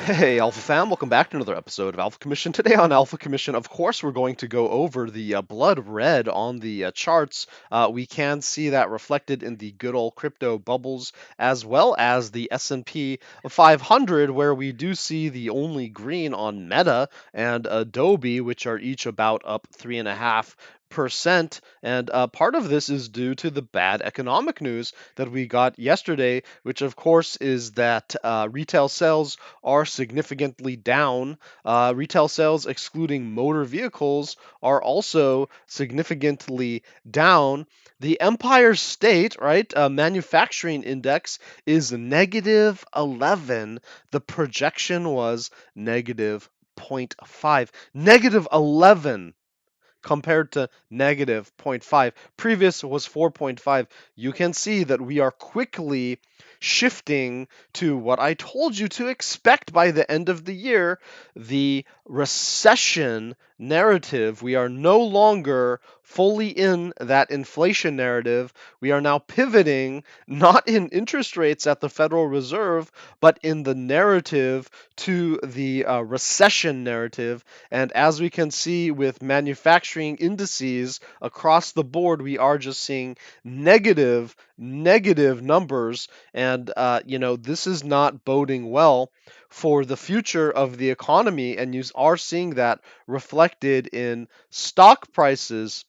Hey, Alpha fam, welcome back to another episode of Alpha Commission. Today on Alpha Commission, of course, we're going to go over the blood red on the charts. We can see that reflected in the good old crypto bubbles, as well as the S&P 500, where we do see the only green on Meta and Adobe, which are each about up 3.5%. And part of this is due to the bad economic news that we got yesterday, which of course is that retail sales are significantly down. Retail sales, excluding motor vehicles, are also significantly down. The Empire State, right, manufacturing index is negative 11. The projection was negative 0.5. Negative 11 compared to negative zero point 0.5. Previous was 4.5. You can see that we are quickly shifting to what I told you to expect by the end of the year, the recession narrative. We are no longer fully in that inflation narrative. We are now pivoting not in interest rates at the Federal Reserve, but in the narrative to the recession narrative. And as we can see with manufacturing indices across the board, we are just seeing negative numbers. And, this is not boding well for the future of the economy. And you are seeing that reflected in stock prices.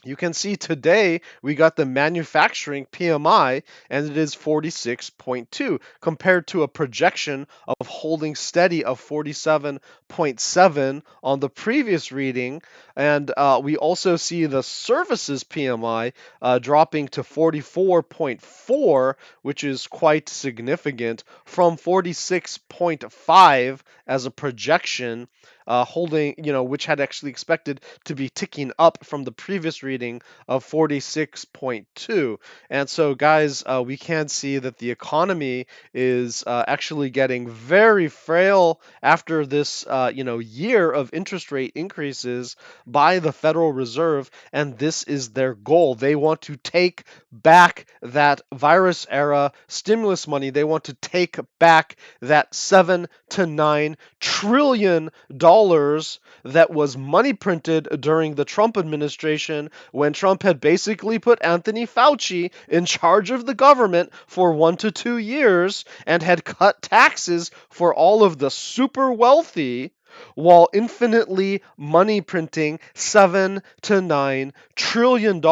You can see today we got the manufacturing PMI and it is 46.2 compared to a projection of holding steady of 47.7 on the previous reading. And we also see the services PMI dropping to 44.4, which is quite significant from 46.5 as a projection. Holding, which had actually expected to be ticking up from the previous reading of 46.2. And so, guys, we can see that the economy is actually getting very frail after this, year of interest rate increases by the Federal Reserve, and this is their goal. They want to take back that virus era stimulus money. They want to take back that $7 to $9 trillion that was money printed during the Trump administration when Trump had basically put Anthony Fauci in charge of the government for 1 to 2 years and had cut taxes for all of the super wealthy while infinitely money printing $7 to $9 trillion,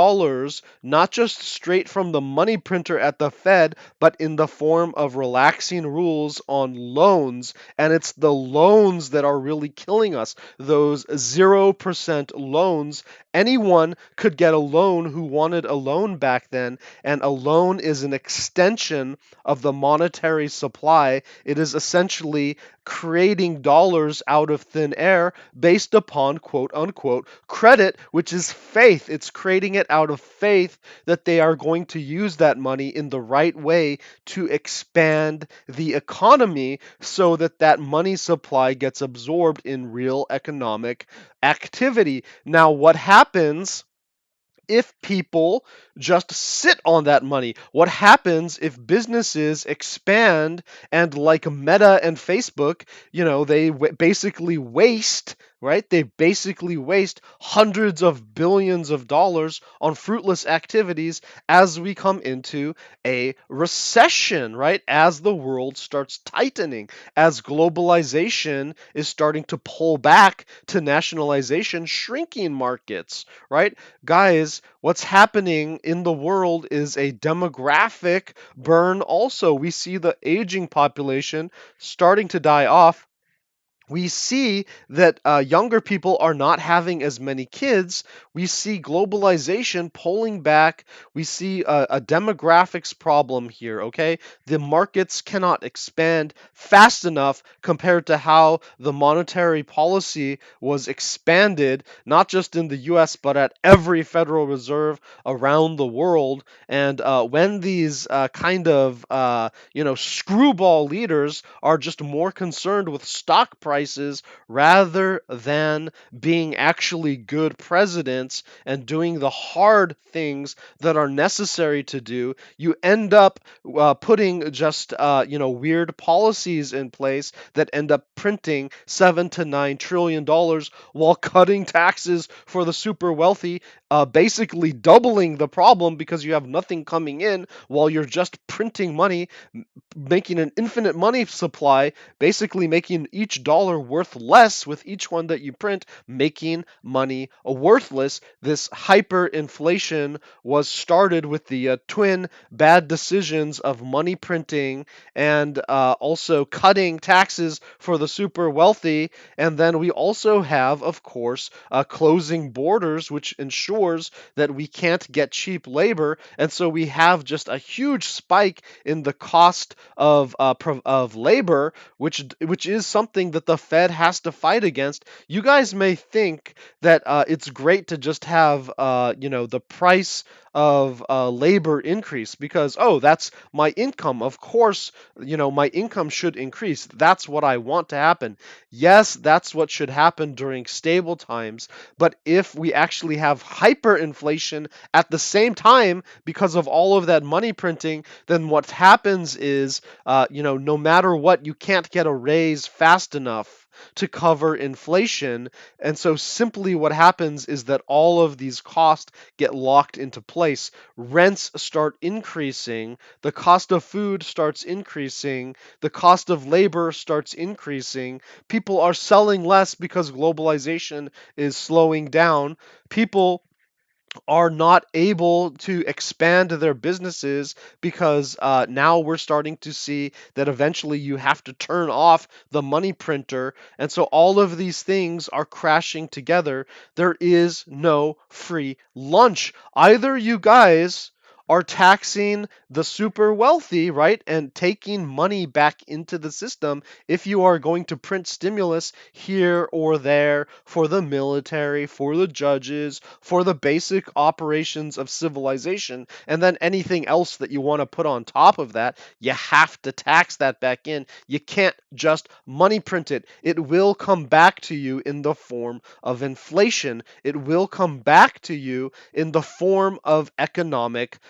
not just straight from the money printer at the Fed, but in the form of relaxing rules on loans. And it's the loans that are really killing us. Those 0% loans. Anyone could get a loan who wanted a loan back then, and a loan is an extension of the monetary supply. It is essentially creating dollars out of thin air based upon quote unquote credit, which is faith. It's creating it out of faith that they are going to use that money in the right way to expand the economy so that that money supply gets absorbed in real economic activity. Now, what happens if people just sit on that money? What happens if businesses expand and, like Meta and Facebook, they basically waste, right? They basically waste hundreds of billions of dollars on fruitless activities as we come into a recession, right? As the world starts tightening, as globalization is starting to pull back to nationalization, shrinking markets, right? Guys, what's happening in the world is a demographic burn also. We see the aging population starting to die off. We see that younger people are not having as many kids. We see globalization pulling back. We see a demographics problem here, okay? The markets cannot expand fast enough compared to how the monetary policy was expanded, not just in the US, but at every Federal Reserve around the world. And when these screwball leaders are just more concerned with stock price prices rather than being actually good presidents and doing the hard things that are necessary to do, you end up putting just weird policies in place that end up printing $7 to $9 trillion while cutting taxes for the super wealthy, basically doubling the problem because you have nothing coming in while you're just printing money, making an infinite money supply, basically making each dollar worth less with each one that you print, making money worthless. This hyperinflation was started with the twin bad decisions of money printing and also cutting taxes for the super wealthy. And then we also have, of course, closing borders, which ensures that we can't get cheap labor. And so we have just a huge spike in the cost of labor, which is something that the Fed has to fight against. You guys may think that it's great to just have the price of labor increase because, oh, that's my income. Of course, my income should increase. That's what I want to happen. Yes, that's what should happen during stable times. But if we actually have hyperinflation at the same time because of all of that money printing, then what happens is, no matter what, you can't get a raise fast enough to cover inflation. And so simply what happens is that all of these costs get locked into place. Rents start increasing, the cost of food starts increasing, the cost of labor starts increasing. People are selling less because globalization is slowing down. People are not able to expand their businesses because now we're starting to see that eventually you have to turn off the money printer. And so all of these things are crashing together. There is no free lunch. Either you guys are taxing the super wealthy, right, and taking money back into the system if you are going to print stimulus here or there for the military, for the judges, for the basic operations of civilization, and then anything else that you want to put on top of that, you have to tax that back in. You can't just money print it. It will come back to you in the form of inflation. It will come back to you in the form of economic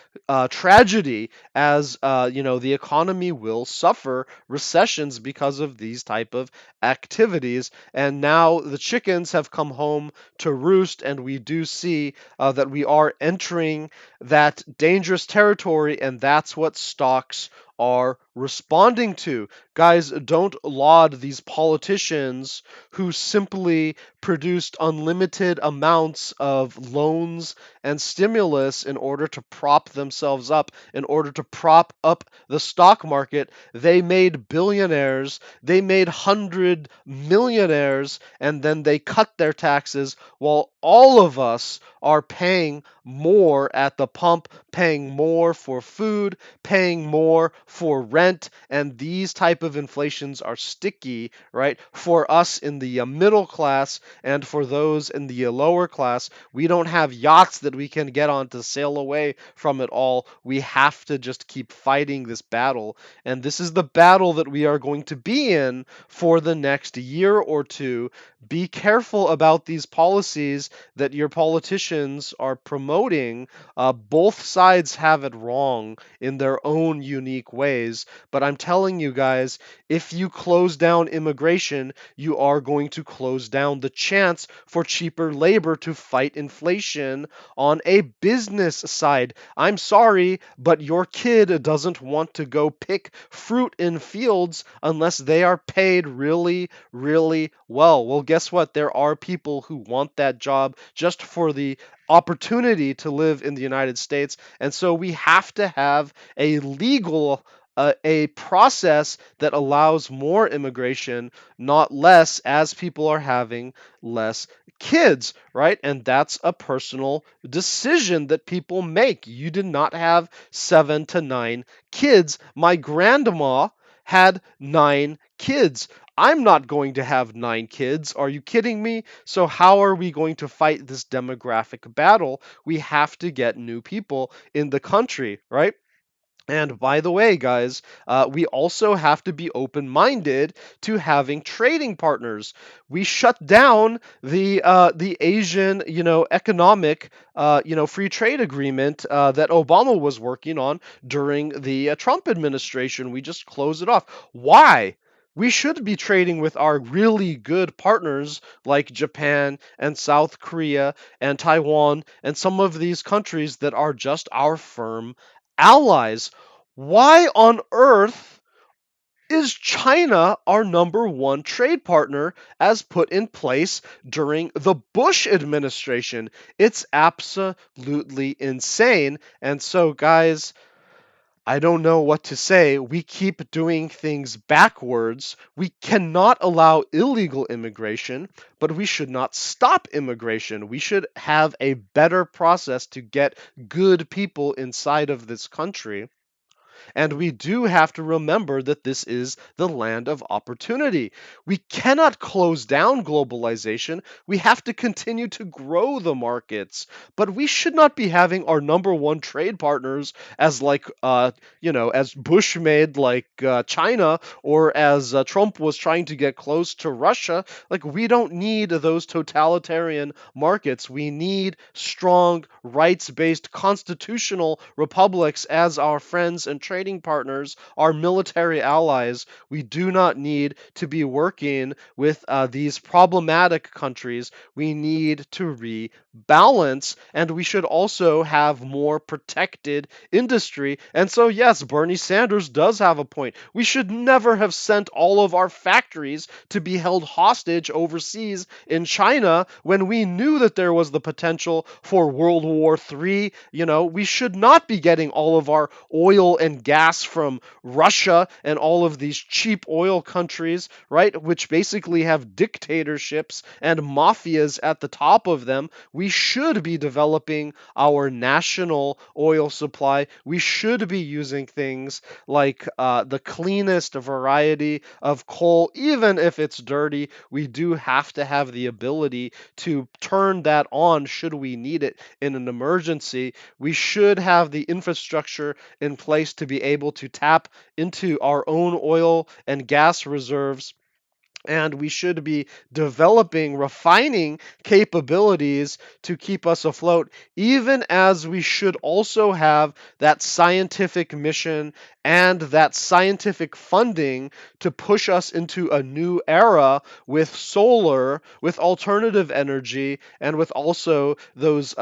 tragedy, as the economy will suffer recessions because of these type of activities. And now the chickens have come home to roost, and we do see that we are entering that dangerous territory, and that's what stocks are responding to. Guys, don't laud these politicians who simply produced unlimited amounts of loans and stimulus in order to prop themselves up, in order to prop up the stock market. They made billionaires, they made 100 millionaires, and then they cut their taxes while all of us are paying more at the pump, paying more for food, paying more for rent, and these type of inflations are sticky, right? For us in the middle class and for those in the lower class, we don't have yachts that we can get on to sail away from it all. We have to just keep fighting this battle, and this is the battle that we are going to be in for the next year or two. Be careful about these policies that your politicians are promoting. Both sides have it wrong in their own unique ways. But I'm telling you guys, if you close down immigration, you are going to close down the chance for cheaper labor to fight inflation on a business side. I'm sorry, but your kid doesn't want to go pick fruit in fields unless they are paid really, really well. Well, guess what? There are people who want that job just for the opportunity to live in the United States. And so we have to have a process that allows more immigration, not less, as people are having less kids, right? And that's a personal decision that people make. You did not have 7 to 9 kids. My grandma had 9 kids. I'm not going to have 9 kids. Are you kidding me? So, how are we going to fight this demographic battle? We have to get new people in the country, right? And by the way, guys, we also have to be open minded to having trading partners. We shut down the Asian, economic, free trade agreement that Obama was working on during the Trump administration. We just closed it off. Why? We should be trading with our really good partners like Japan and South Korea and Taiwan and some of these countries that are just our firm allies. Why on earth is China our number one trade partner as put in place during the Bush administration? It's absolutely insane. And so, guys, I don't know what to say. We keep doing things backwards. We cannot allow illegal immigration, but we should not stop immigration. We should have a better process to get good people inside of this country. And we do have to remember that this is the land of opportunity. We cannot close down globalization. We have to continue to grow the markets. But we should not be having our number one trade partners as as Bush made China, or as Trump was trying to get close to Russia. Like, we don't need those totalitarian markets. We need strong, rights based constitutional republics as our friends and trading partners, our military allies. We do not need to be working with these problematic countries. We need to rebalance, and we should also have more protected industry. And so, yes, Bernie Sanders does have a point. We should never have sent all of our factories to be held hostage overseas in China when we knew that there was the potential for World War III. We should not be getting all of our oil and gas from Russia and all of these cheap oil countries, right, which basically have dictatorships and mafias at the top of them. We should be developing our national oil supply. We should be using things like the cleanest variety of coal, even if it's dirty. We do have to have the ability to turn that on should we need it in an emergency. We should have the infrastructure in place to be able to tap into our own oil and gas reserves, and we should be developing refining capabilities to keep us afloat, even as we should also have that scientific mission and that scientific funding to push us into a new era with solar, with alternative energy, and with also those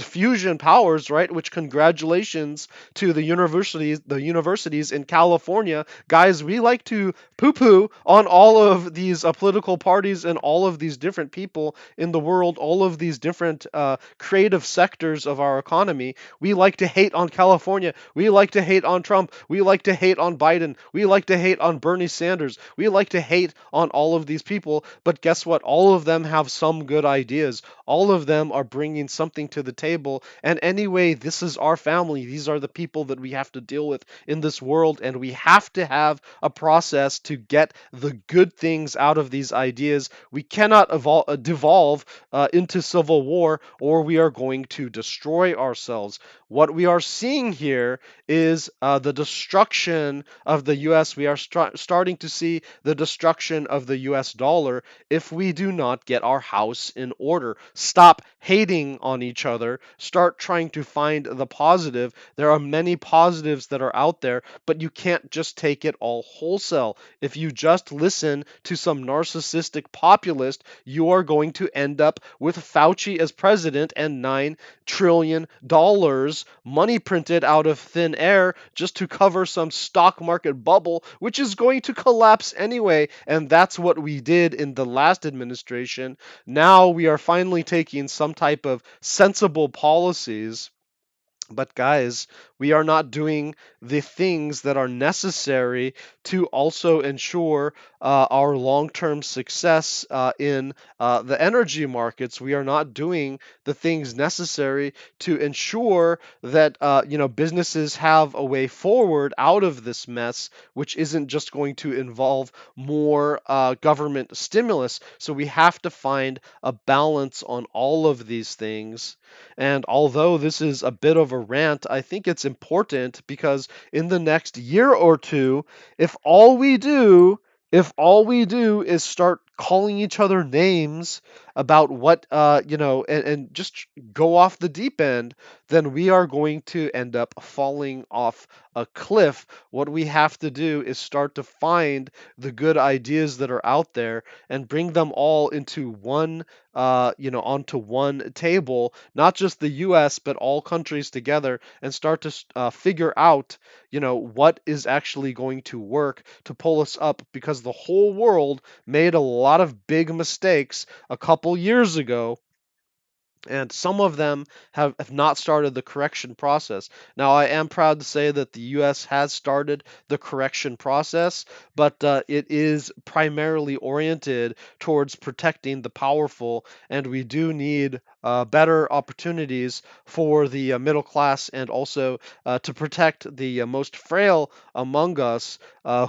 fusion powers, right? Which, congratulations to the universities in California, guys. We like to poo poo on all of these political parties and all of these different people in the world, all of these different creative sectors of our economy. We like to hate on California. We like to hate on Trump. We like to hate on Biden. We like to hate on Bernie Sanders. We like to hate on all of these people. But guess what? All of them have some good ideas. All of them are bringing something to the table. And anyway, this is our family. These are the people that we have to deal with in this world. And we have to have a process to get the good things out of these ideas. We cannot devolve into civil war, or we are going to destroy ourselves. What we are seeing here is the destruction of the US. We are starting to see the destruction of the US dollar if we do not get our house in order. Stop hating on each other. Start trying to find the positive. There are many positives that are out there, but you can't just take it all wholesale. If you just listen to some narcissistic populist, you are going to end up with Fauci as president and $9 trillion money printed out of thin air just to cover some stock market bubble, which is going to collapse anyway. And that's what we did in the last administration. Now we are finally taking some type of sensible policies. But guys, we are not doing the things that are necessary to also ensure our long-term success in the energy markets. We are not doing the things necessary to ensure that businesses have a way forward out of this mess, which isn't just going to involve more government stimulus. So we have to find a balance on all of these things. And although this is a bit of a rant, I think it's important because in the next year or two, if all we do if all we do is start calling each other names about what and just go off the deep end, then we are going to end up falling off a cliff. What we have to do is start to find the good ideas that are out there and bring them all into one onto one table, not just the US, but all countries together, and start to figure out, what is actually going to work to pull us up, because the whole world made a lot of big mistakes a couple years ago, and some of them have not started the correction process. Now, I am proud to say that the US has started the correction process, but it is primarily oriented towards protecting the powerful, and we do need better opportunities for the middle class, and also to protect the most frail among us,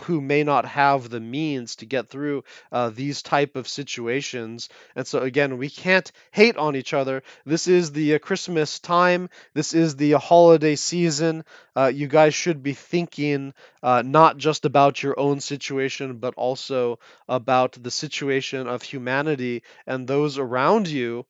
who may not have the means to get through these type of situations. And so again, we can't hate on each other. This is the Christmas time. This is the holiday season. You guys should be thinking not just about your own situation, but also about the situation of humanity and those around you,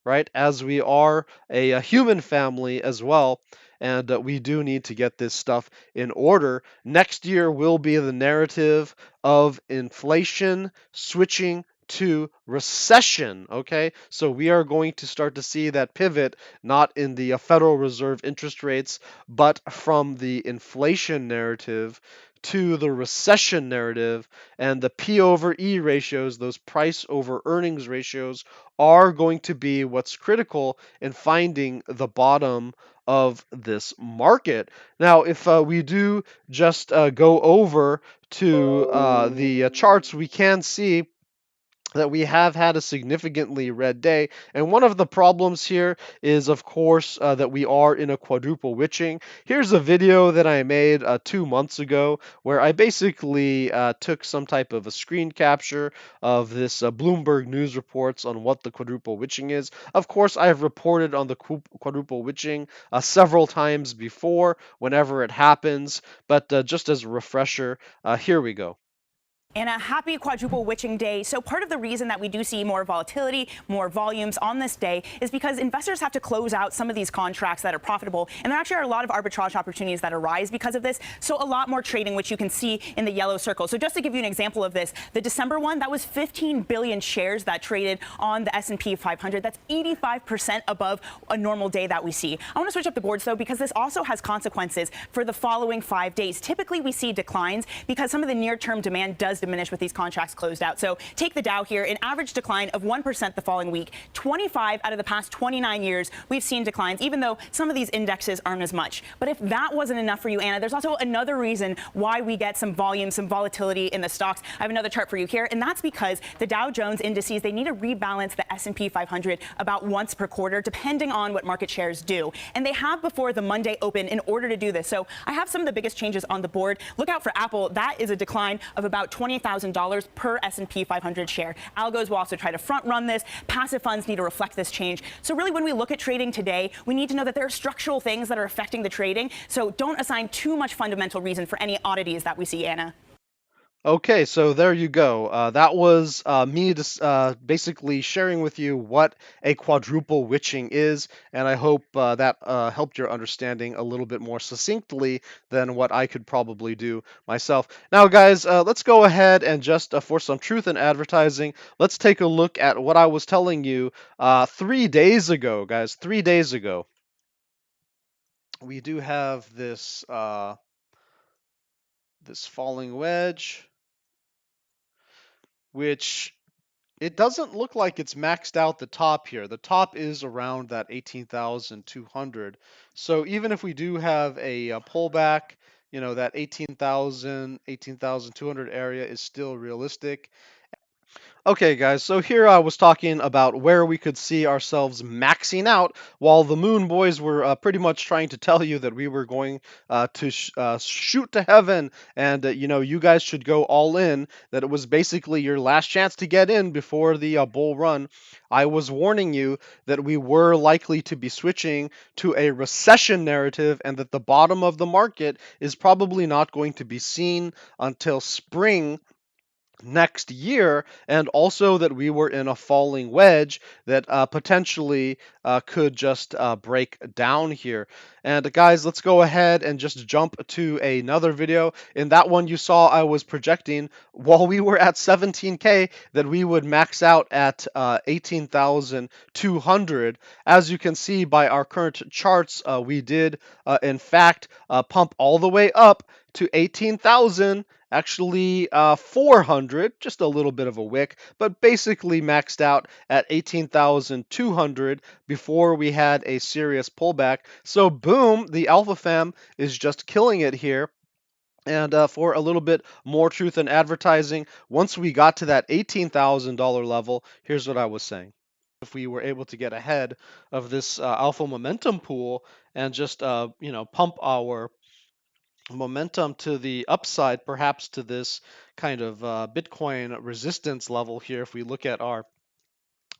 right? As we are a human family as well. And we do need to get this stuff in order. Next year will be the narrative of inflation switching to recession. Okay, so we are going to start to see that pivot, not in the Federal Reserve interest rates, but from the inflation narrative to the recession narrative. And the P over E ratios, those price over earnings ratios, are going to be what's critical in finding the bottom of this market. Now, if we do just go over to the charts, we can see that we have had a significantly red day. And one of the problems here is, of course, that we are in a quadruple witching. Here's a video that I made 2 months ago where I basically took some type of a screen capture of this Bloomberg News reports on what the quadruple witching is. Of course, I have reported on the quadruple witching several times before whenever it happens, but just as a refresher, here we go. And a happy quadruple witching day. So part of the reason that we do see more volatility, more volumes on this day is because investors have to close out some of these contracts that are profitable. And there actually are a lot of arbitrage opportunities that arise because of this. So a lot more trading, which you can see in the yellow circle. So just to give you an example of this, the December one, that was 15 billion shares that traded on the S&P 500. That's 85% above a normal day that we see. I want to switch up the boards, though, because this also has consequences for the following 5 days. Typically, we see declines because some of the near-term demand does diminish with these contracts closed out. So take the Dow here, an average decline of 1% the following week. 25 out of the past 29 years, we've seen declines, even though some of these indexes aren't as much. But if that wasn't enough for you, Anna, there's also another reason why we get some volume, some volatility in the stocks. I have another chart for you here, and that's because the Dow Jones indices, they need to rebalance the S&P 500 about once per quarter, depending on what market shares do. And they have before the Monday open in order to do this. So I have some of the biggest changes on the board. Look out for Apple. That is a decline of about $20,000 per S&P 500 share. Algos will also try to front run this. Passive funds need to reflect this change. So really, when we look at trading today, we need to know that there are structural things that are affecting the trading. So don't assign too much fundamental reason for any oddities that we see, Anna. Okay, so there you go. That was me just basically sharing with you what a quadruple witching is, and I hope that helped your understanding a little bit more succinctly than what I could probably do myself. Now, guys, let's go ahead and just for some truth in advertising, let's take a look at what I was telling you 3 days ago, guys. 3 days ago, we do have this this falling wedge, which it doesn't look like it's maxed out the top here. The top is around that 18,200. So even if we do have a pullback, that 18,000, 18,200 area is still realistic. Okay, guys, so here I was talking about where we could see ourselves maxing out, while the Moon Boys were pretty much trying to tell you that we were going to shoot to heaven, and you guys should go all in. That it was basically your last chance to get in before the bull run. I was warning you that we were likely to be switching to a recession narrative, and that the bottom of the market is probably not going to be seen until spring next year, and also that we were in a falling wedge that potentially could just break down here. And guys, let's go ahead and just jump to another video. In that one, you saw I was projecting while we were at 17K that we would max out at 18,200. As you can see by our current charts, we did in fact pump all the way up to 18,000, actually 400, just a little bit of a wick, but basically maxed out at 18,200 before we had a serious pullback. So boom, the Alpha Fam is just killing it here. And for a little bit more truth in advertising, once we got to that $18,000 level, here's what I was saying. If we were able to get ahead of this alpha momentum pool and just pump our momentum to the upside, perhaps to this kind of Bitcoin resistance level here, if we look at our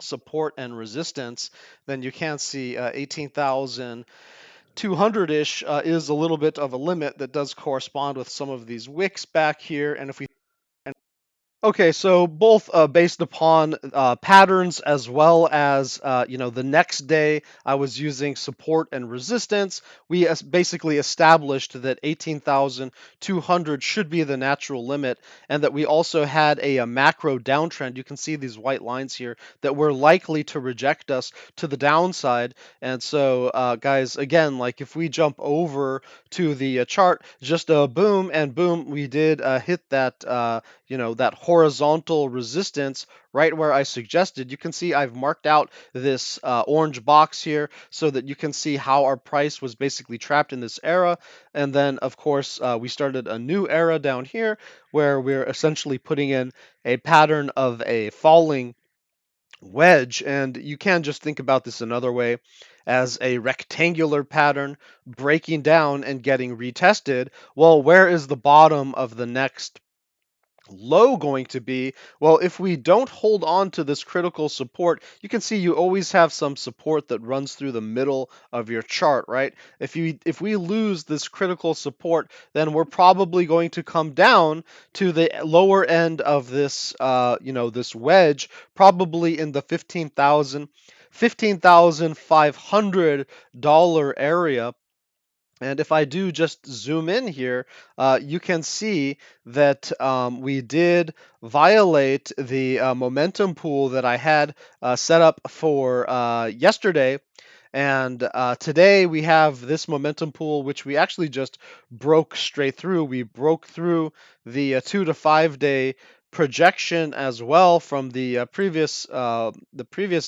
support and resistance, then you can see 18,200-ish is a little bit of a limit that does correspond with some of these wicks back here. And if we Okay, so both based upon patterns as well as the next day I was using support and resistance. We basically established that 18,200 should be the natural limit, and that we also had a macro downtrend. You can see these white lines here that were likely to reject us to the downside. And so, guys, again, like if we jump over to the chart, just boom and boom, we did hit that that horizontal resistance right where I suggested. You can see I've marked out this orange box here so that you can see how our price was basically trapped in this era. And then, of course, we started a new era down here where we're essentially putting in a pattern of a falling wedge. And you can just think about this another way as a rectangular pattern breaking down and getting retested. Well, where is the bottom of the next low going to be? Well, if we don't hold on to this critical support, you can see you always have some support that runs through the middle of your chart, right? If we lose this critical support, then we're probably going to come down to the lower end of this this wedge, probably in the $15,500 area. And if I do just zoom in here, you can see that we did violate the momentum pool that I had set up for yesterday. And today we have this momentum pool, which we actually just broke straight through. We broke through the 2 to 5 day projection as well from the previous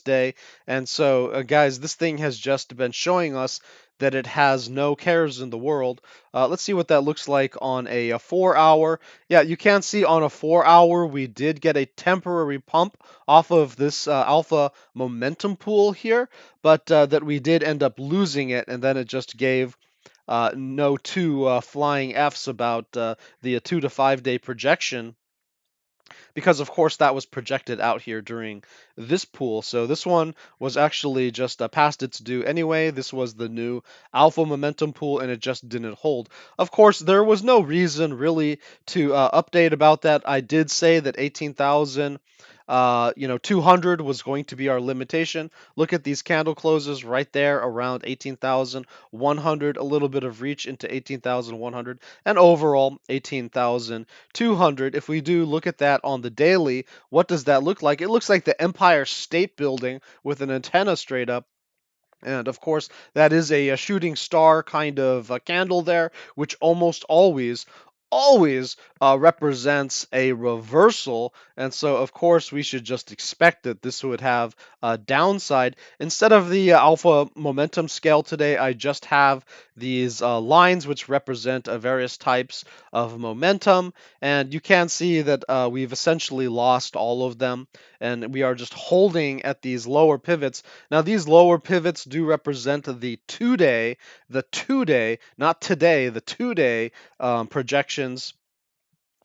day. And so, guys, this thing has just been showing us that it has no cares in the world. Let's see what that looks like on a 4 hour. Yeah, you can see on a 4 hour we did get a temporary pump off of this alpha momentum pool here, but that we did end up losing it, and then it just gave no two flying Fs about the 2 to 5 day projection, because of course that was projected out here during this pool. So this one was actually just past its due anyway. This was the new alpha momentum pool, and it just didn't hold. Of course, there was no reason really to update about that. I did say that 18,000 200 was going to be our limitation. Look at these candle closes right there around 18,100, a little bit of reach into 18,100, and overall 18,200. If we do look at that on the daily, what does that look like? It looks like the Empire State Building with an antenna straight up. And of course, that is a shooting star kind of a candle there, which almost always represents a reversal. And so, of course, we should just expect that this would have a downside. Instead of the alpha momentum scale today, I just have these lines which represent various types of momentum. And you can see that we've essentially lost all of them. And we are just holding at these lower pivots. Now, these lower pivots do represent the 2 day, not today, the 2 day projections,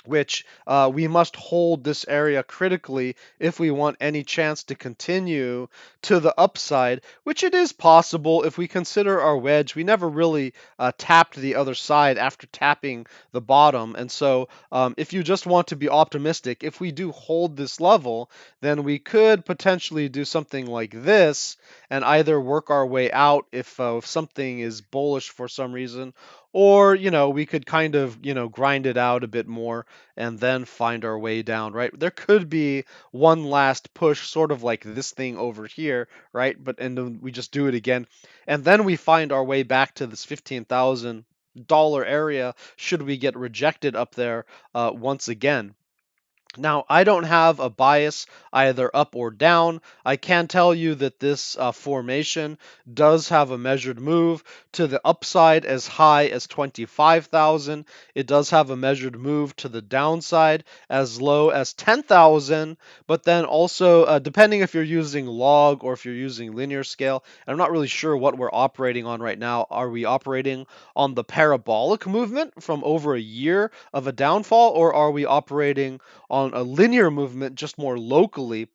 which we must hold this area critically if we want any chance to continue to the upside, which it is possible if we consider our wedge. We never really tapped the other side after tapping the bottom. And so if you just want to be optimistic, if we do hold this level, then we could potentially do something like this and either work our way out if something is bullish for some reason, or we could kind of grind it out a bit more and then find our way down, right? There could be one last push, sort of like this thing over here, right? But and then we just do it again, and then we find our way back to this $15,000 area should we get rejected up there once again. Now, I don't have a bias either up or down. I can tell you that this formation does have a measured move to the upside as high as 25,000. It does have a measured move to the downside as low as 10,000, but then also, depending if you're using log or if you're using linear scale, and I'm not really sure what we're operating on right now. Are we operating on the parabolic movement from over a year of a downfall, or are we operating on a linear movement just more locally?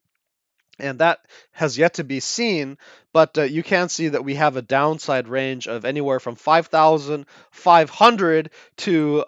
And that has yet to be seen, but you can see that we have a downside range of anywhere from 5,500 to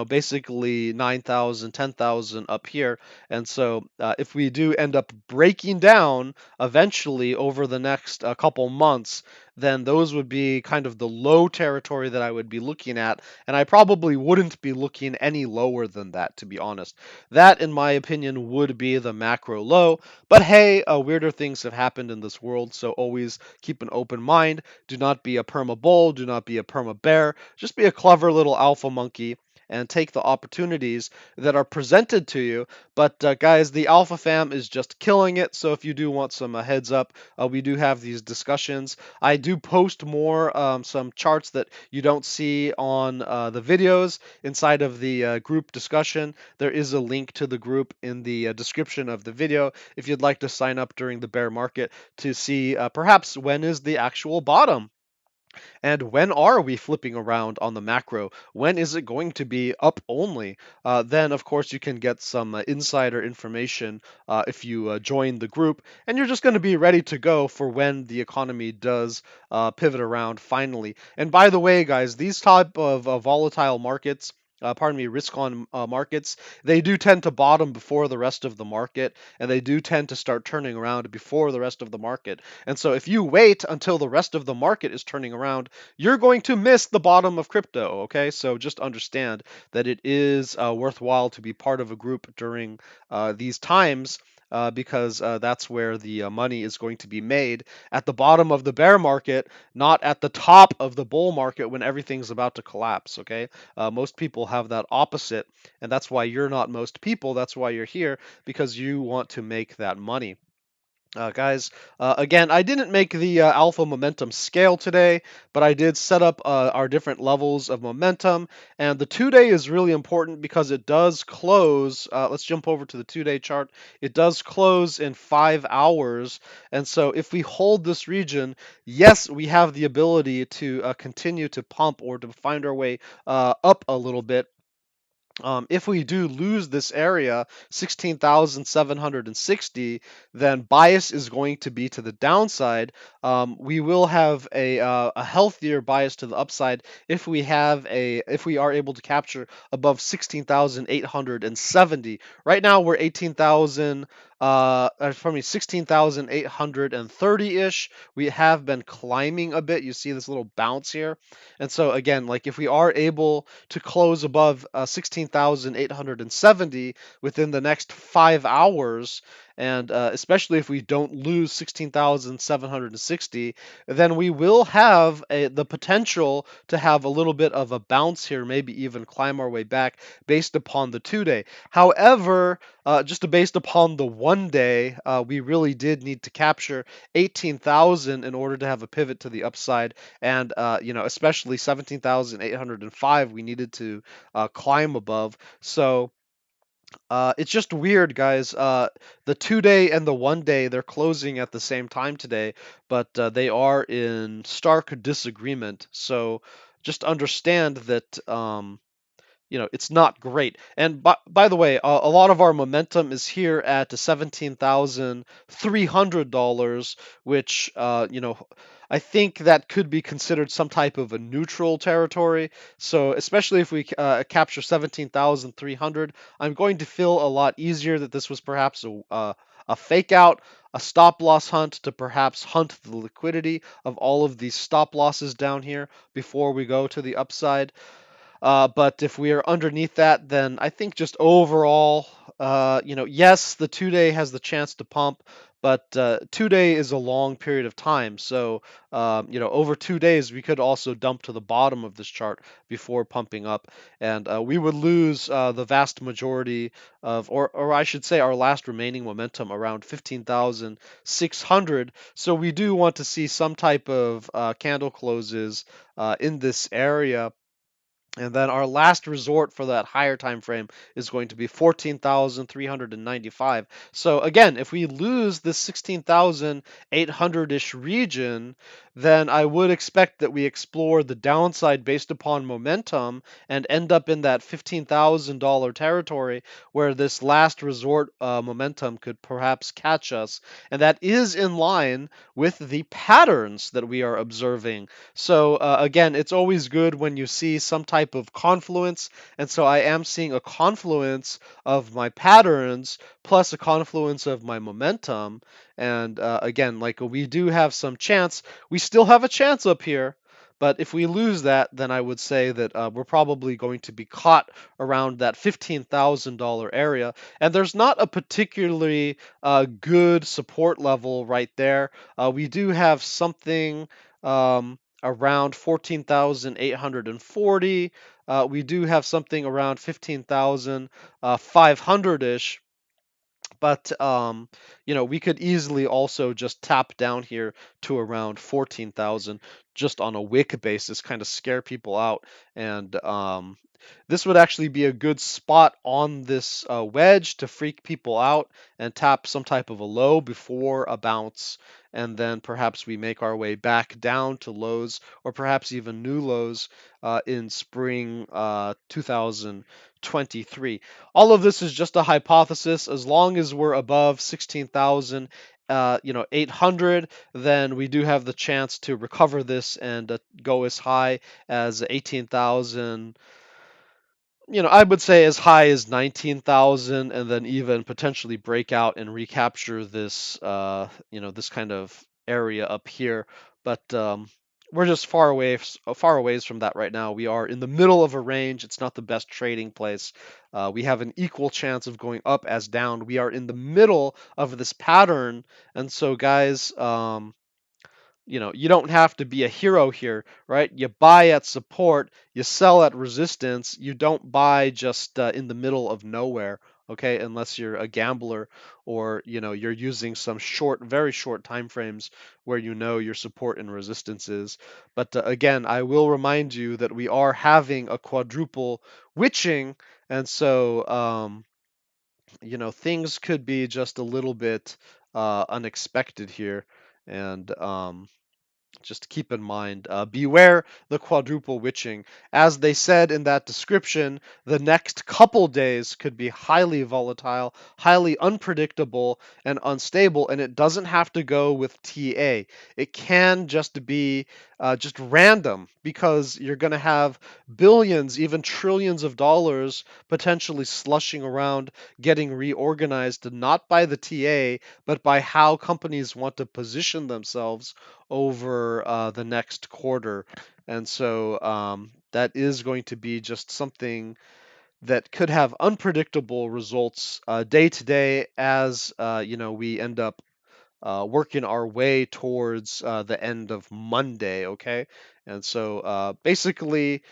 basically 9,000, 10,000 up here. And so if we do end up breaking down eventually over the next couple months, then those would be kind of the low territory that I would be looking at, and I probably wouldn't be looking any lower than that, to be honest. That, in my opinion, would be the macro low. But hey, weirder things have happened in this world, so always keep an open mind. Do not be a perma bull, do not be a perma bear. Just be a clever little alpha monkey and take the opportunities that are presented to you. But guys, the Alpha Fam is just killing it. So if you do want some heads up, we do have these discussions. I do post more some charts that you don't see on the videos inside of the group discussion. There is a link to the group in the description of the video if you'd like to sign up during the bear market to see perhaps when is the actual bottom. And when are we flipping around on the macro? When is it going to be up only? Then, of course, you can get some insider information if you join the group, and you're just going to be ready to go for when the economy does pivot around finally. And by the way, guys, these type of volatile markets, pardon me, risk on markets, they do tend to bottom before the rest of the market, and they do tend to start turning around before the rest of the market. And so if you wait until the rest of the market is turning around, you're going to miss the bottom of crypto, okay? So just understand that it is worthwhile to be part of a group during these times. Because that's where the money is going to be made at the bottom of the bear market, not at the top of the bull market when everything's about to collapse. Okay, most people have that opposite, and that's why you're not most people. That's why you're here, because you want to make that money. Guys, again, I didn't make the alpha momentum scale today, but I did set up our different levels of momentum. And the 2 day is really important because it does close. Let's jump over to the 2 day chart. It does close in 5 hours. And so if we hold this region, yes, we have the ability to continue to pump or to find our way up a little bit. If we do lose this area, 16,760, then bias is going to be to the downside. We will have a healthier bias to the upside if we are able to capture above 16,870. Right now we're 18,000. Pardon me, 16,830-ish. We have been climbing a bit. You see this little bounce here. And so again, like if we are able to close above 16,870 within the next 5 hours, and especially if we don't lose 16,760, then we will have the potential to have a little bit of a bounce here, maybe even climb our way back based upon the 2-day. However, just based upon the 1-day, we really did need to capture 18,000 in order to have a pivot to the upside, and especially 17,805 we needed to climb above. So it's just weird, guys. The 2-day and the 1-day, they're closing at the same time today, but they are in stark disagreement. So just understand that it's not great. And by the way, a lot of our momentum is here at $17,300, which I think that could be considered some type of a neutral territory. So especially if we capture 17,300, I'm going to feel a lot easier that this was perhaps a fake out, a stop loss hunt to perhaps hunt the liquidity of all of these stop losses down here before we go to the upside. But if we are underneath that, then I think just overall, yes, the 2-day has the chance to pump, but 2-day is a long period of time. So, over 2 days, we could also dump to the bottom of this chart before pumping up, and we would lose the vast majority of, or I should say, our last remaining momentum around 15,600. So we do want to see some type of candle closes in this area, and then our last resort for that higher time frame is going to be 14,395. So again, if we lose this 16,800-ish region, then I would expect that we explore the downside based upon momentum and end up in that $15,000 territory where this last resort momentum could perhaps catch us. And that is in line with the patterns that we are observing. So again, it's always good when you see some type of confluence, and so I am seeing a confluence of my patterns plus a confluence of my momentum. And again, like we do have some chance. We still have a chance up here. But if we lose that, then I would say that we're probably going to be caught around that $15,000 area. And there's not a particularly good support level right there. We do have something around 14,840. We do have something around 15,500-ish, but we could easily also just tap down here to around 14,000 just on a wick basis, kind of scare people out. And this would actually be a good spot on this wedge to freak people out and tap some type of a low before a bounce. And then perhaps we make our way back down to lows, or perhaps even new lows in spring 2023. All of this is just a hypothesis. As long as we're above 16,000, 800, then we do have the chance to recover this and go as high as 18,000. I would say as high as 19,000, and then even potentially break out and recapture this, this kind of area up here. But we're just far away from that right now. We are in the middle of a range. It's not the best trading place. We have an equal chance of going up as down. We are in the middle of this pattern, and so guys, you don't have to be a hero here, right? You buy at support, you sell at resistance. You don't buy just in the middle of nowhere, okay? Unless you're a gambler, or you're using some very short time frames where your support and resistance is. But again, I will remind you that we are having a quadruple witching, and so things could be just a little bit unexpected here, and just keep in mind, beware the quadruple witching. As they said in that description, the next couple days could be highly volatile, highly unpredictable, and unstable, and it doesn't have to go with TA. It can just be just random, because you're going to have billions, even trillions of dollars potentially slushing around, getting reorganized, not by the TA, but by how companies want to position themselves over the next quarter. And so that is going to be just something that could have unpredictable results day to day as we end up working our way towards the end of Monday, okay? And so basically,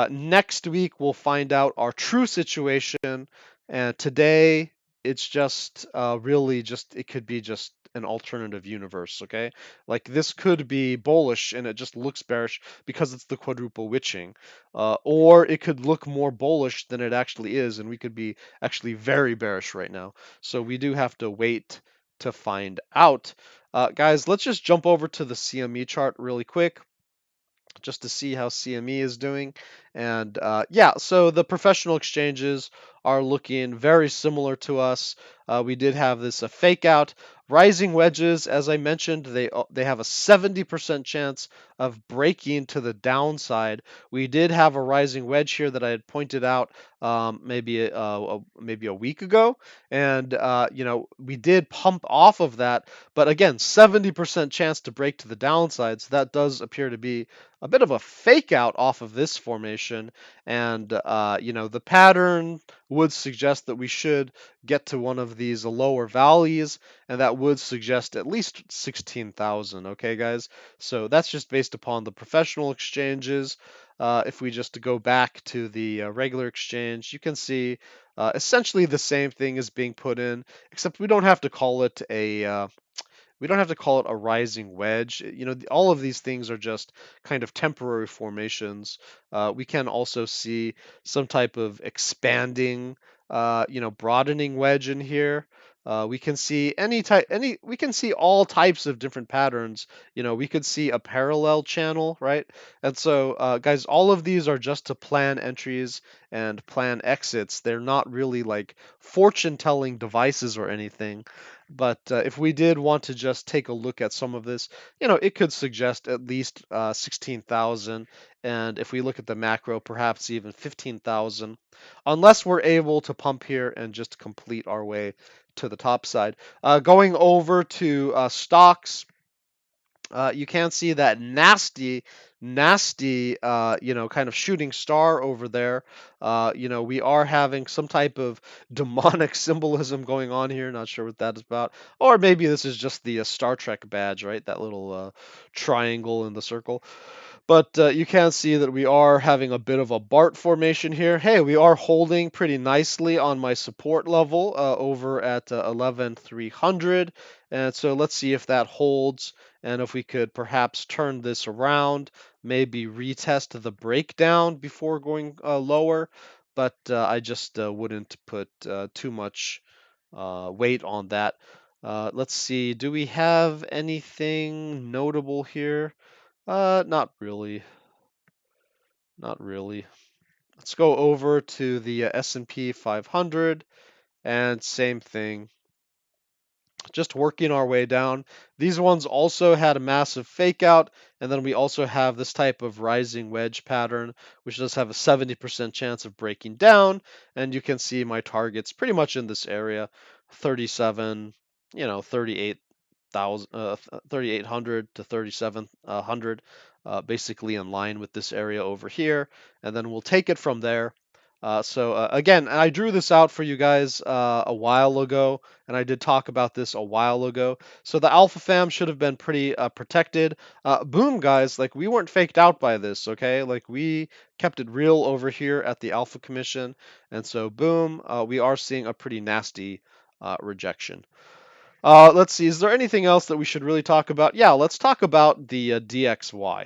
next week we'll find out our true situation. And today it's just really just, it could be just an alternative universe, okay? Like this could be bullish and it just looks bearish because it's the quadruple witching. Or it could look more bullish than it actually is, and we could be actually very bearish right now. So we do have to wait to find out. Guys, let's just jump over to the CME chart really quick just to see how CME is doing. And yeah, so the professional exchanges are looking very similar to us. We did have this a fake out. Rising wedges, as I mentioned, they have a 70% chance of breaking to the downside. We did have a rising wedge here that I had pointed out maybe a week ago, and we did pump off of that. But again, 70% chance to break to the downside. So that does appear to be a bit of a fake out off of this formation, and the pattern would suggest that we should get to one of these lower valleys, and that would suggest at least 16,000. Okay, guys, so that's just based upon the professional exchanges. If we just go back to the regular exchange, you can see essentially the same thing is being put in, except we don't have to call it a rising wedge. All of these things are just kind of temporary formations. We can also see some type of expanding, broadening wedge in here. We can see we can see all types of different patterns. We could see a parallel channel, right? And so, guys, all of these are just to plan entries and plan exits. They're not really like fortune telling devices or anything. But if we did want to just take a look at some of this, it could suggest at least 16,000. And if we look at the macro, perhaps even 15,000, unless we're able to pump here and just complete our way to the top side. Going over to stocks, you can see that nasty, kind of shooting star over there. We are having some type of demonic symbolism going on here. Not sure what that is about. Or maybe this is just the Star Trek badge, right? That little triangle in the circle. But you can see that we are having a bit of a BART formation here. Hey, we are holding pretty nicely on my support level over at 11,300. And so let's see if that holds, and if we could perhaps turn this around, maybe retest the breakdown before going lower. But I just wouldn't put too much weight on that. Let's see, do we have anything notable here? Not really. Not really. Let's go over to the S&P 500, and same thing. Just working our way down. These ones also had a massive fake out, and then we also have this type of rising wedge pattern, which does have a 70% chance of breaking down. And you can see my targets pretty much in this area, 37, 3,800 to 3,700, basically in line with this area over here. And then we'll take it from there. So again, I drew this out for you guys a while ago, and I did talk about this a while ago. So the Alpha Fam should have been pretty protected. Boom, guys, like we weren't faked out by this, okay? Like we kept it real over here at the Alpha Commission, and so boom, we are seeing a pretty nasty rejection. Let's see, is there anything else that we should really talk about? Yeah, let's talk about the DXY.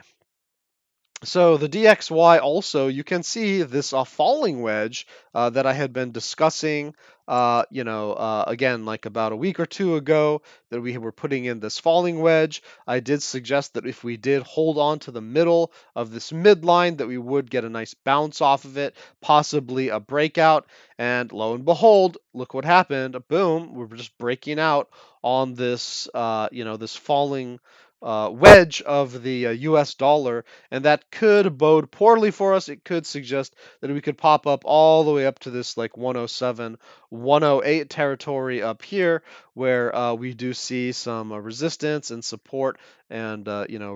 So the DXY also, you can see this falling wedge that I had been discussing, again, like about a week or two ago, that we were putting in this falling wedge. I did suggest that if we did hold on to the middle of this midline, that we would get a nice bounce off of it, possibly a breakout. And lo and behold, look what happened. Boom, we're just breaking out on this, this falling wedge of the US dollar, and that could bode poorly for us. It could suggest that we could pop up all the way up to this like 107, 108 territory up here, where we do see some resistance and support and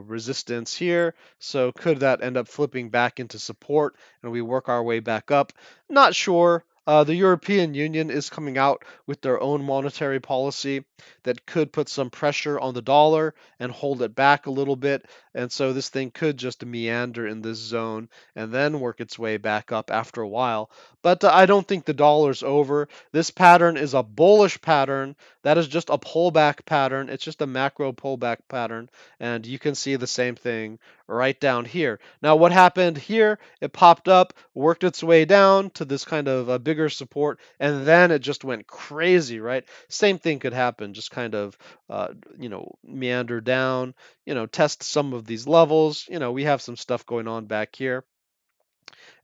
resistance here. So could that end up flipping back into support and we work our way back up? Not sure. The European Union is coming out with their own monetary policy that could put some pressure on the dollar and hold it back a little bit. And so this thing could just meander in this zone and then work its way back up after a while. But I don't think the dollar's over. This pattern is a bullish pattern. That is just a pullback pattern. It's just a macro pullback pattern. And you can see the same thing right down here. Now, what happened here? It popped up, worked its way down to this kind of a bigger support, and then it just went crazy, right? Same thing could happen, just kind of, meander down, test some of these levels. We have some stuff going on back here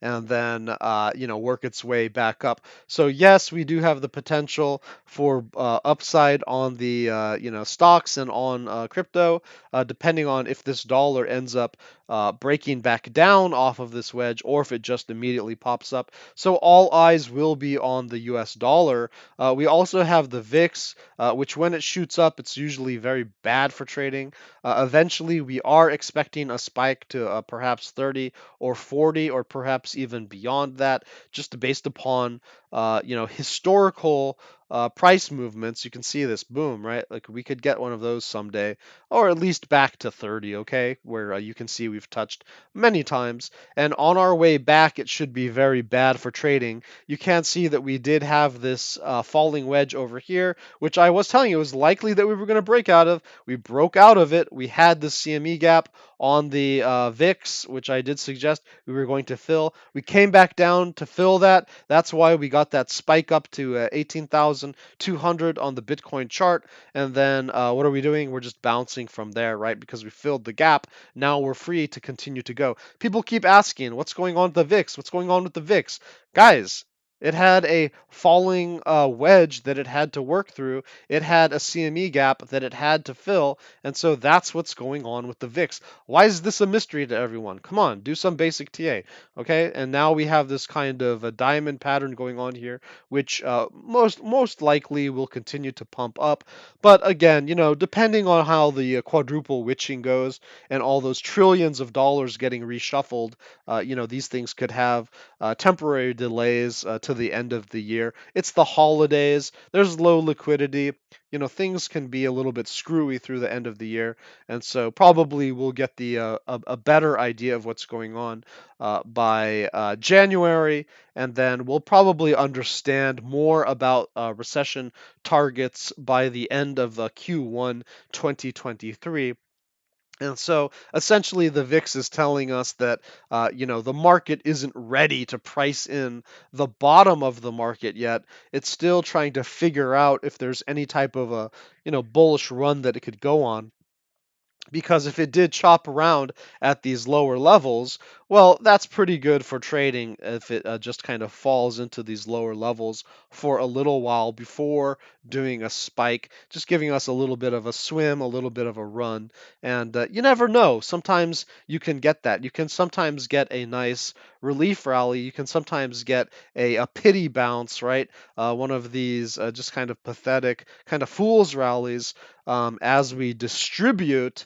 and then work its way back up. So yes, we do have the potential for upside on the stocks and on crypto, depending on if this dollar ends up breaking back down off of this wedge or if it just immediately pops up. So all eyes will be on the US dollar. We also have the VIX, which when it shoots up, it's usually very bad for trading. Eventually, we are expecting a spike to perhaps 30 or 40 or perhaps even beyond that, just based upon historical price movements. You can see this, boom, right? Like we could get one of those someday, or at least back to 30, okay, where you can see we've touched many times. And on our way back, it should be very bad for trading. You can see that we did have this falling wedge over here, which I was telling you was likely that we were going to break out of. We broke out of it. We had the CME gap on the VIX, which I did suggest we were going to fill. We came back down to fill that. That's why we got that spike up to 18,200 on the Bitcoin chart. And then what are we doing? We're just bouncing from there, right? Because we filled the gap. Now we're free to continue to go. People keep asking, what's going on with the VIX? What's going on with the VIX? Guys, it had a falling wedge that it had to work through. It had a CME gap that it had to fill. And so that's what's going on with the VIX. Why is this a mystery to everyone? Come on, do some basic TA. Okay, and now we have this kind of a diamond pattern going on here, which most likely will continue to pump up. But again, depending on how the quadruple witching goes and all those trillions of dollars getting reshuffled, these things could have temporary delays to the end of the year. It's the holidays. There's low liquidity. Things can be a little bit screwy through the end of the year, and so probably we'll get a better idea of what's going on by January, and then we'll probably understand more about recession targets by the end of Q1 2023. And so essentially, the VIX is telling us that, the market isn't ready to price in the bottom of the market yet. It's still trying to figure out if there's any type of a, bullish run that it could go on. Because if it did chop around at these lower levels, well, that's pretty good for trading if it just kind of falls into these lower levels for a little while before doing a spike, just giving us a little bit of a swim, a little bit of a run. And you never know. Sometimes you can get that. You can sometimes get a nice relief rally. You can sometimes get a pity bounce, right? One of these just kind of pathetic, kind of fool's rallies as we distribute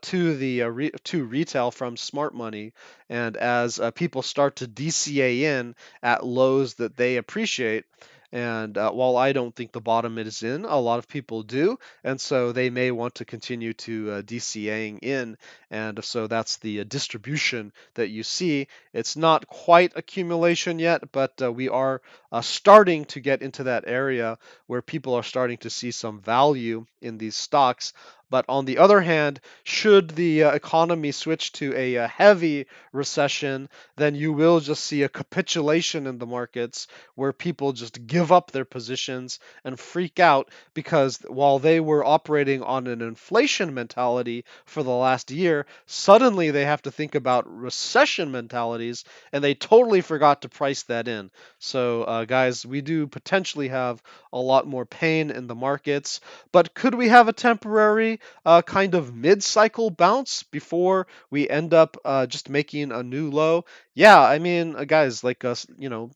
to retail from smart money, and as people start to DCA in at lows that they appreciate. And while I don't think the bottom is in, a lot of people do, and so they may want to continue to DCAing in, and so that's the distribution that you see. It's not quite accumulation yet, but we are starting to get into that area where people are starting to see some value in these stocks. But on the other hand, should the economy switch to a heavy recession, then you will just see a capitulation in the markets where people just give up their positions and freak out because while they were operating on an inflation mentality for the last year, suddenly they have to think about recession mentalities and they totally forgot to price that in. So, guys, we do potentially have a lot more pain in the markets, but could we have a temporary potentially kind of mid-cycle bounce before we end up just making a new low. Yeah, I mean, guys, like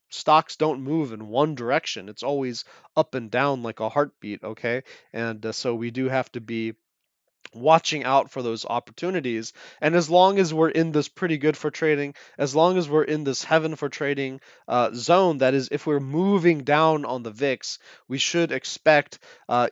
stocks don't move in one direction. It's always up and down like a heartbeat, okay? And so we do have to be watching out for those opportunities. And as long as we're in this pretty good for trading, as long as we're in this heaven for trading zone, that is, if we're moving down on the VIX, we should expect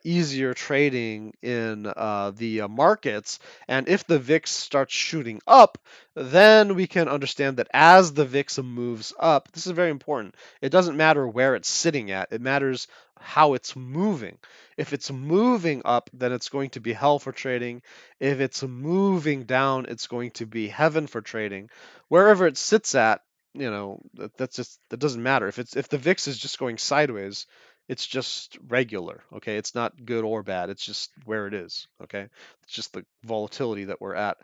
easier trading in the markets. And if the VIX starts shooting up, then we can understand that as the VIX moves up, this is very important. It doesn't matter where it's sitting at, it matters how it's moving. If it's moving up, then it's going to be hell for trading. If it's moving down, it's going to be heaven for trading. Wherever it sits at, that doesn't matter. If the VIX is just going sideways, it's just regular, okay? It's not good or bad. It's just where it is, okay? It's just the volatility that we're at.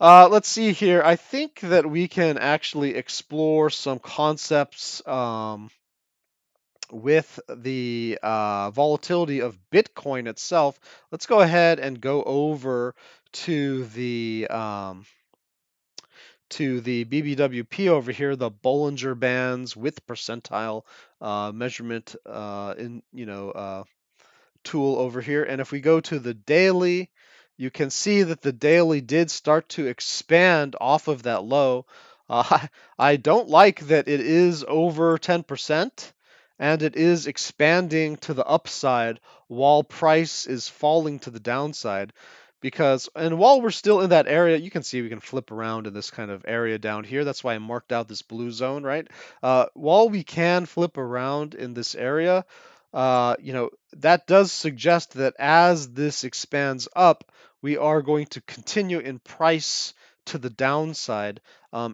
Let's see here. I think that we can actually explore some concepts with the volatility of Bitcoin itself. Let's go ahead and go over to the BBWP over here, the Bollinger Bands with percentile measurement tool over here. And if we go to the daily, you can see that the daily did start to expand off of that low. I don't like that it is over 10% and it is expanding to the upside while price is falling to the downside. And while we're still in that area, you can see we can flip around in this kind of area down here. That's why I marked out this blue zone, right? While we can flip around in this area, that does suggest that as this expands up, we are going to continue in price to the downside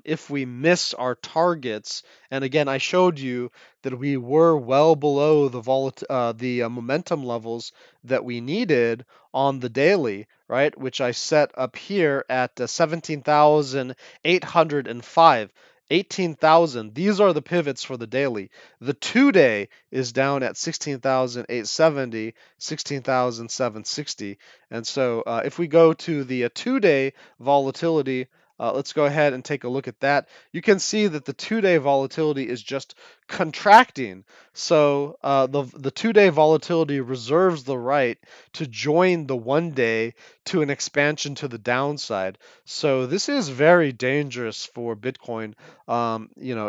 if we miss our targets. And again, I showed you that we were well below the momentum levels that we needed on the daily, right? Which I set up here at 17,805. 18,000. These are the pivots for the daily. The 2-day is down at 16,870, 16,760. And so if we go to the 2-day volatility, let's go ahead and take a look at that. You can see that the 2-day volatility is just contracting. So the 2-day volatility reserves the right to join the 1-day to an expansion to the downside. So this is very dangerous for Bitcoin.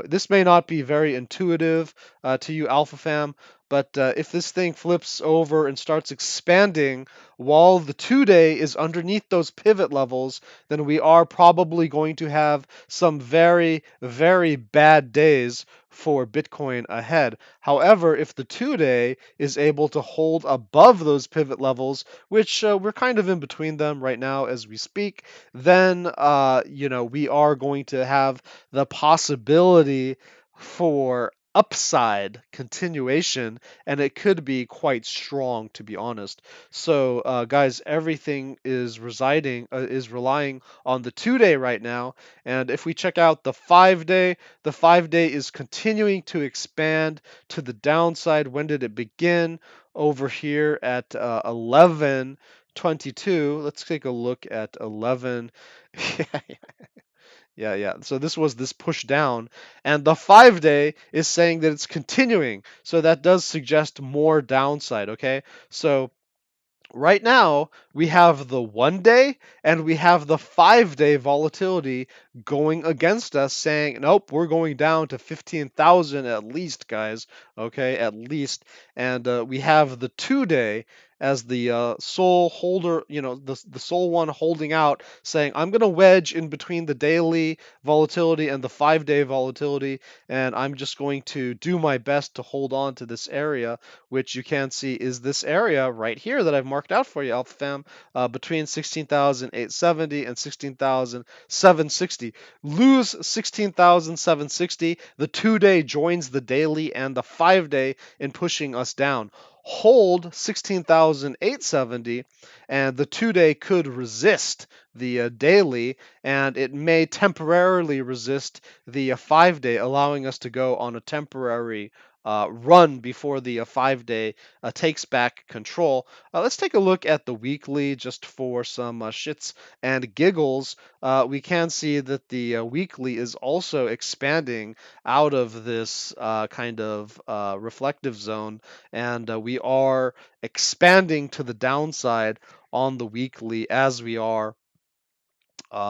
This may not be very intuitive to you, Alpha Fam, but if this thing flips over and starts expanding while the 2-day is underneath those pivot levels, then we are probably going to have some very, very bad days for Bitcoin ahead. However, if the 2-day is able to hold above those pivot levels, which we're kind of in between them right now as we speak, then we are going to have the possibility for upside continuation, and it could be quite strong, to be honest. So guys, everything is relying on the 2-day right now. And if we check out the 5-day, the 5-day is continuing to expand to the downside. When did it begin? Over here at 11:22. Let's take a look at 11. Yeah. So this was this push down, and the 5-day is saying that it's continuing. So that does suggest more downside, okay? So right now, we have the 1-day and we have the 5-day volatility going against us, saying, nope, we're going down to 15,000 at least, guys. Okay, at least. And we have the 2-day as the sole holder, the sole one holding out, saying, I'm going to wedge in between the daily volatility and the 5-day volatility, and I'm just going to do my best to hold on to this area, which you can see is this area right here that I've marked out for you, Alpha Fam, between 16,870 and 16,760. Lose 16,760. The 2-day joins the daily and the 5-day in pushing us down. hold 16,870, and the 2-day could resist the daily, and it may temporarily resist the 5-day, allowing us to go on a temporary run before the 5-day takes back control. Let's take a look at the weekly just for some shits and giggles. We can see that the weekly is also expanding out of this kind of reflective zone, and we are expanding to the downside on the weekly as we are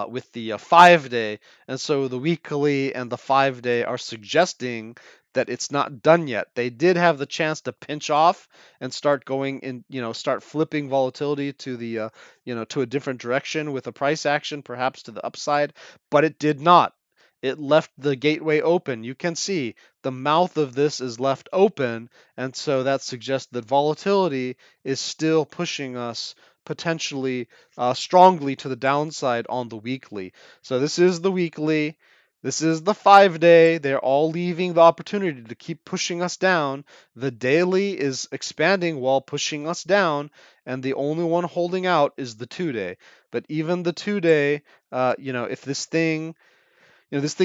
with the 5-day. And so the weekly and the 5-day are suggesting that it's not done yet. They did have the chance to pinch off and start going in, start flipping volatility to the, to a different direction with a price action, perhaps to the upside, but it did not. It left the gateway open. You can see the mouth of this is left open, and so that suggests that volatility is still pushing us potentially strongly to the downside on the weekly. So this is the weekly. This is the 5-day. They're all leaving the opportunity to keep pushing us down. The daily is expanding while pushing us down, and the only one holding out is the 2-day. But even the 2-day, if this thing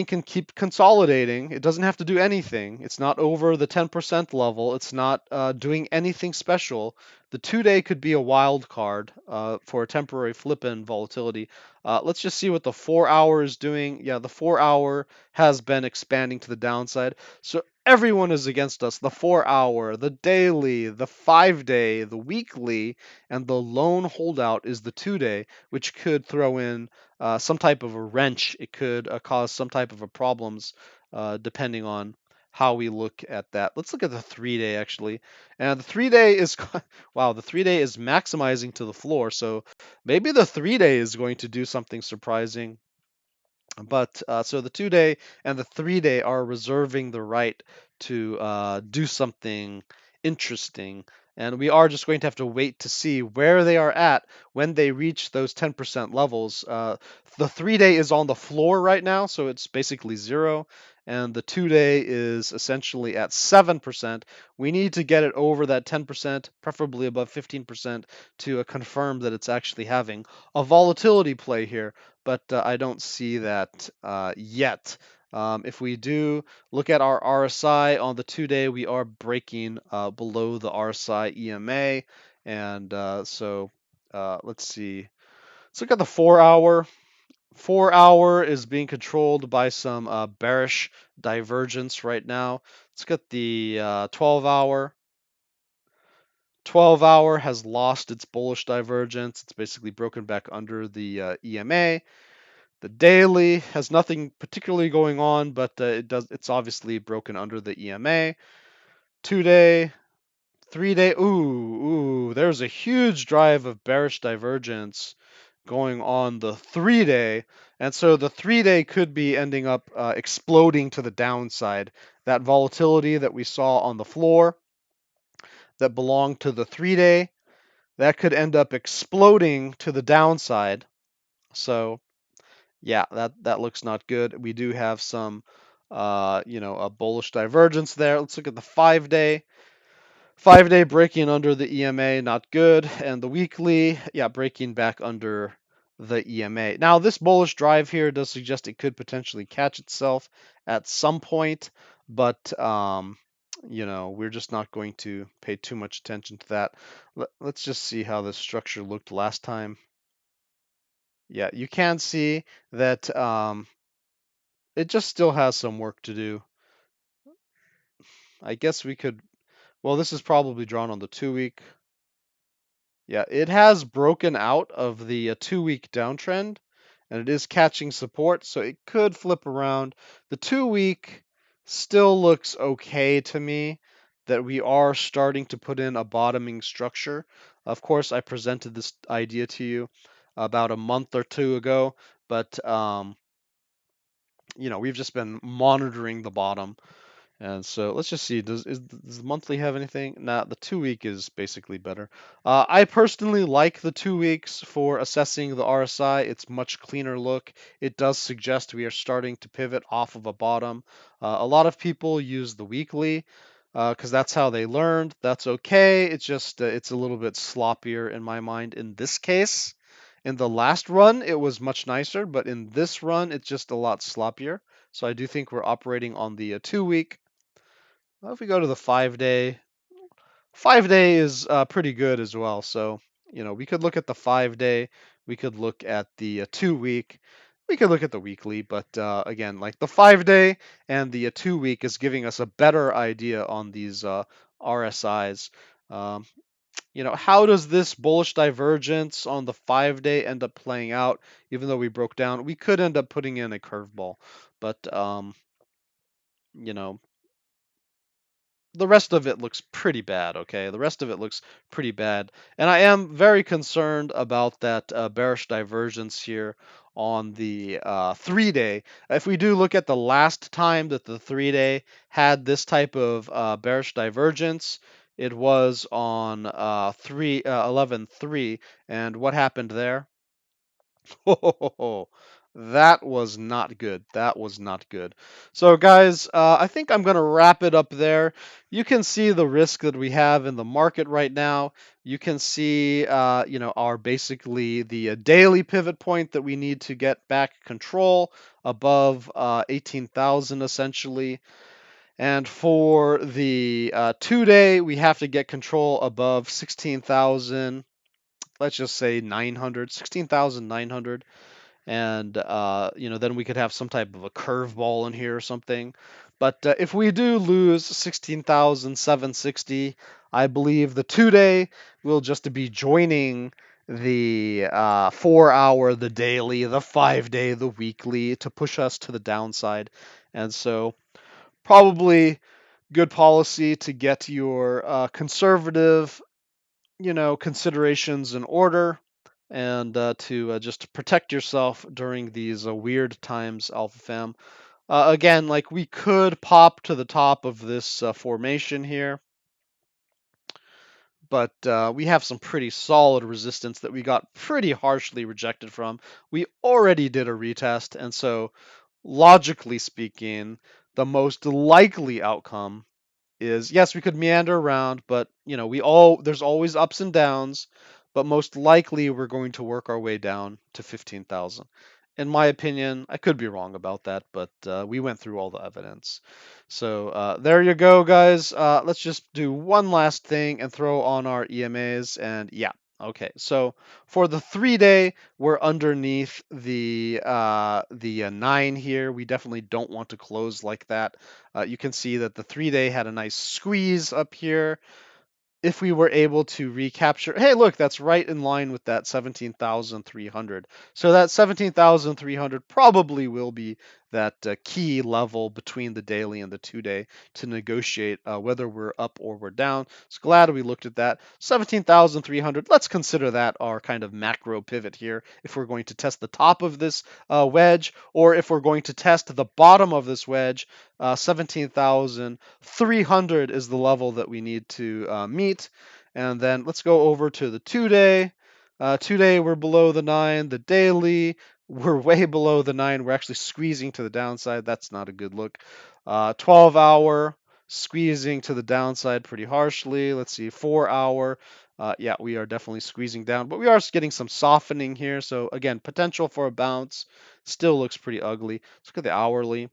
can keep consolidating. It doesn't have to do anything. It's not over the 10% level. It's not doing anything special. The 2-day could be a wild card for a temporary flip in volatility. Let's just see what the 4-hour is doing. Yeah, the 4-hour has been expanding to the downside. So everyone is against us. The 4-hour, the daily, the 5-day, the weekly, and the lone holdout is the 2-day, which could throw in some type of a wrench. It could cause some type of a problems depending on how we look at that. Let's look at the 3-day actually. And the 3-day is wow, the 3-day is maximizing to the floor. So maybe the 3-day is going to do something surprising. But so the 2-day and the 3-day are reserving the right to do something interesting. And we are just going to have to wait to see where they are at when they reach those 10% levels. The 3-day is on the floor right now, so it's basically zero. And the 2-day is essentially at 7%. We need to get it over that 10%, preferably above 15%, to confirm that it's actually having a volatility play here. But I don't see that yet. If we do look at our RSI on the 2-day, we are breaking below the RSI EMA. And so let's see. Let's look at the 4-hour. 4-hour is being controlled by some bearish divergence right now. Let's look at the 12-hour. 12-hour has lost its bullish divergence. It's basically broken back under the EMA. The daily has nothing particularly going on, but it's obviously broken under the EMA. 2-day, 3-day. Ooh, there's a huge drive of bearish divergence going on the 3-day, and so the 3-day could be ending up exploding to the downside. That volatility that we saw on the floor that belonged to the 3-day, that could end up exploding to the downside. So yeah, that looks not good. We do have some, a bullish divergence there. Let's look at the 5-day. 5-day breaking under the EMA, not good. And the weekly, yeah, breaking back under the EMA. Now, this bullish drive here does suggest it could potentially catch itself at some point, but, we're just not going to pay too much attention to that. Let's just see how this structure looked last time. Yeah, you can see that it just still has some work to do. I guess we could, well, this is probably drawn on the 2-week. Yeah, it has broken out of the 2-week downtrend, and it is catching support, so it could flip around. The 2-week still looks okay to me, that we are starting to put in a bottoming structure. Of course, I presented this idea to you about a month or two ago, but we've just been monitoring the bottom. And so let's just see. Does the monthly have anything? Nah, the 2-week is basically better. I personally like the 2 weeks for assessing the RSI. It's much cleaner look. It does suggest we are starting to pivot off of a bottom. A lot of people use the weekly. because that's how they learned. That's okay. It's just it's a little bit sloppier in my mind in this case. In the last run, it was much nicer, but in this run, it's just a lot sloppier. So I do think we're operating on the 2 week. Well, if we go to the 5 day, 5 day is pretty good as well. So, we could look at the 5 day, we could look at the 2 week, we could look at the weekly, but again, like the 5 day and the 2 week is giving us a better idea on these RSIs. Um, how does this bullish divergence on the 5 day end up playing out? Even though we broke down, we could end up putting in a curveball, but you know, the rest of it looks pretty bad, okay? The rest of it looks pretty bad. And I am very concerned about that bearish divergence here on the 3 day. If we do look at the last time that the 3 day had this type of bearish divergence, it was on 11.3. And what happened there? Oh, that was not good. That was not good. So, guys, I think I'm going to wrap it up there. You can see the risk that we have in the market right now. You can see, our basically the daily pivot point that we need to get back control above 18,000 essentially. And for the 2 day, we have to get control above 16,000. Let's just say 900, 16,900, and then we could have some type of a curveball in here or something. But if we do lose 16,760, I believe the 2 day will just be joining the 4 hour, the daily, the 5 day, the weekly to push us to the downside. And so probably good policy to get your conservative considerations in order, and to just protect yourself during these weird times, Alpha Fam. Again, like we could pop to the top of this formation here, but we have some pretty solid resistance that we got pretty harshly rejected from. We already did a retest, and so logically speaking, the most likely outcome is yes, we could meander around, but there's always ups and downs, but most likely we're going to work our way down to 15,000. In my opinion, I could be wrong about that, but we went through all the evidence. So there you go, guys. Let's just do one last thing and throw on our EMAs, and yeah. Okay, so for the 3 day, we're underneath the 9 here. We definitely don't want to close like that. You can see that the 3 day had a nice squeeze up here. If we were able to recapture, hey, look, that's right in line with that 17,300. So that 17,300 probably will be that key level between the daily and the 2 day to negotiate whether we're up or we're down. So glad we looked at that. 17,300, let's consider that our kind of macro pivot here if we're going to test the top of this wedge, or if we're going to test the bottom of this wedge. 17,300 is the level that we need to meet. And then let's go over to the 2 day. 2 day, we're below the 9. The daily, we're way below the 9. We're actually squeezing to the downside. That's not a good look. 12-hour, squeezing to the downside pretty harshly. Let's see, 4-hour. Yeah, we are definitely squeezing down, but we are getting some softening here. So again, potential for a bounce. Still looks pretty ugly. Let's look at the hourly.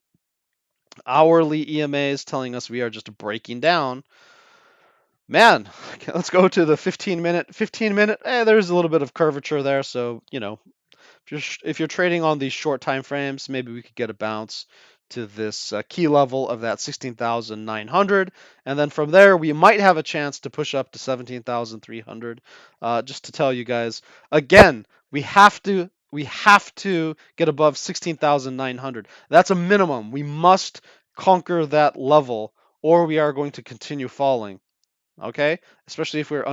Hourly EMA is telling us we are just breaking down. Man, let's go to the 15 minute. 15 minute, there's a little bit of curvature there. So, if you're trading on these short time frames, maybe we could get a bounce to this key level of that 16,900, and then from there we might have a chance to push up to 17,300. Just to tell you guys again, we have to get above 16,900. That's a minimum. We must conquer that level, or we are going to continue falling. Okay, especially if we're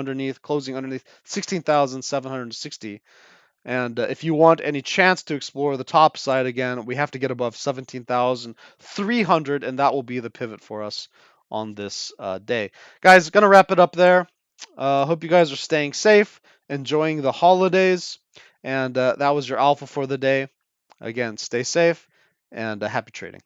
closing underneath 16,760. And if you want any chance to explore the top side again, we have to get above 17,300, and that will be the pivot for us on this day. Guys, gonna wrap it up there. Hope you guys are staying safe, enjoying the holidays, and that was your alpha for the day. Again, stay safe and happy trading.